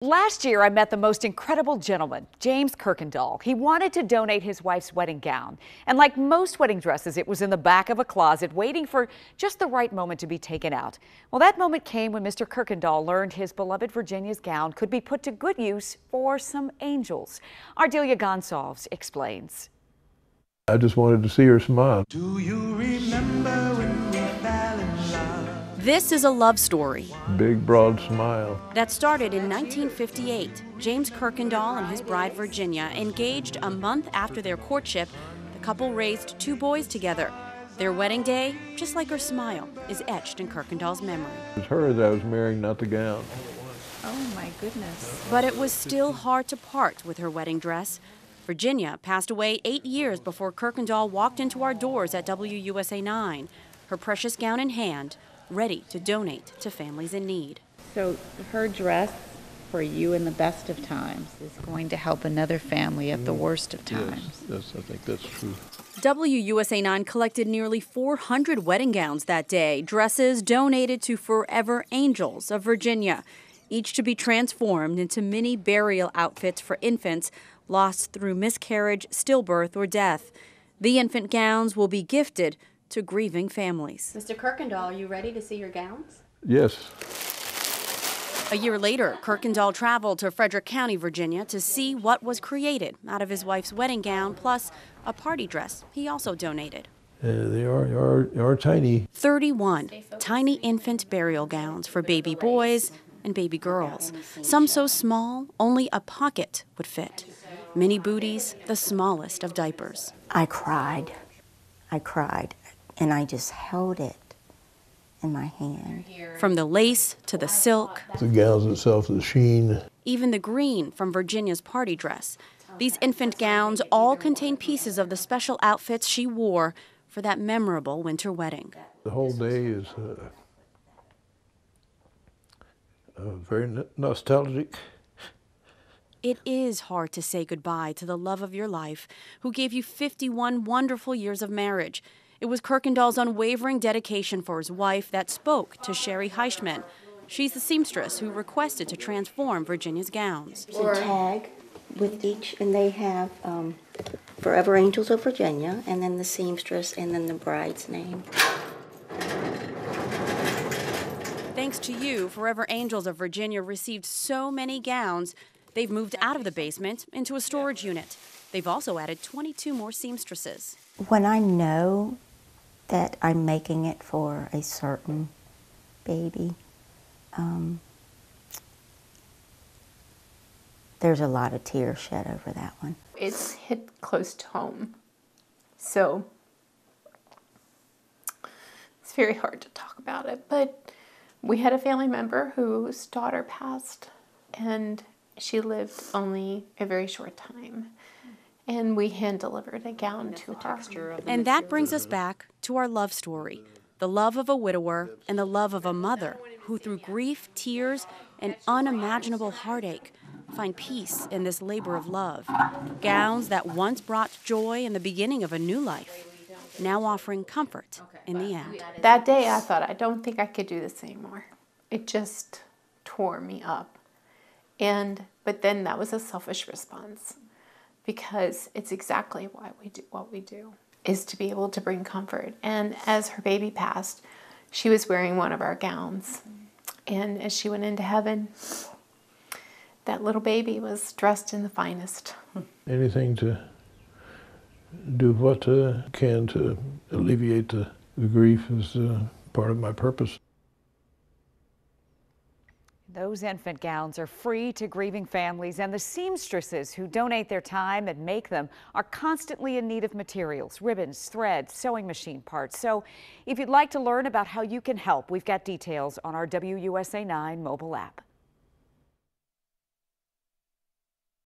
Last year, I met the most incredible gentleman, James Kirkendall. He wanted to donate his wife's wedding gown. And like most wedding dresses, it was in the back of a closet waiting for just the right moment to be taken out. Well, that moment came when Mr. Kirkendall learned his beloved Virginia's gown could be put to good use for some angels. Ardelia Gonsalves explains. I just wanted to see her smile. Do you remember when we fell in love? This is a love story. Big, broad smile. That started in 1958. James Kirkendall and his bride Virginia engaged a month after their courtship. The couple raised 2 boys together. Their wedding day, just like her smile, is etched in Kirkendall's memory. It was her that I was marrying, not the gown. Oh my goodness. But it was still hard to part with her wedding dress. Virginia passed away 8 years before Kirkendall walked into our doors at WUSA 9, her precious gown in hand, ready to donate to families in need. So her dress for you in the best of times is going to help another family at the worst of times. Yes, I think that's true. WUSA 9 collected nearly 400 wedding gowns that day, dresses donated to Forever Angels of Virginia, each to be transformed into mini burial outfits for infants lost through miscarriage, stillbirth, or death. The infant gowns will be gifted to grieving families. Mr. Kirkendall, are you ready to see your gowns? Yes. A year later, Kirkendall traveled to Frederick County, Virginia to see what was created out of his wife's wedding gown, plus a party dress he also donated. They are tiny. 31 tiny infant burial gowns for baby boys and baby girls. Some so small, only a pocket would fit. Mini booties, the smallest of diapers. I cried, and I just held it in my hand. From the lace to the silk. The gowns itself, the sheen. Even the green from Virginia's party dress. These infant gowns all contain pieces of the special outfits she wore for that memorable winter wedding. The whole day is very nostalgic. It is hard to say goodbye to the love of your life, who gave you 51 wonderful years of marriage. It was Kirkendall's unwavering dedication for his wife that spoke to Sherry Heichman. She's the seamstress who requested to transform Virginia's gowns. There's a tag with each, and they have Forever Angels of Virginia, and then the seamstress, and then the bride's name. Thanks to you, Forever Angels of Virginia received so many gowns, they've moved out of the basement into a storage unit. They've also added 22 more seamstresses. When I know that I'm making it for a certain baby, there's a lot of tears shed over that one. It's hit close to home, so it's very hard to talk about it. But we had a family member whose daughter passed, and she lived only a very short time. And we hand-delivered a gown to her. And that brings us back to our love story, the love of a widower and the love of a mother who, through grief, tears, and unimaginable heartache, find peace in this labor of love. Gowns that once brought joy in the beginning of a new life, now offering comfort in the end. That day I thought, I don't think I could do this anymore. It just tore me up. But then that was a selfish response, because it's exactly why we do what we do, is to be able to bring comfort. And as her baby passed, she was wearing one of our gowns. And as she went into heaven, that little baby was dressed in the finest. Anything to do what can to alleviate the grief is part of my purpose. Those infant gowns are free to grieving families, and the seamstresses who donate their time and make them are constantly in need of materials, ribbons, thread, sewing machine parts. So if you'd like to learn about how you can help, we've got details on our WUSA 9 mobile app.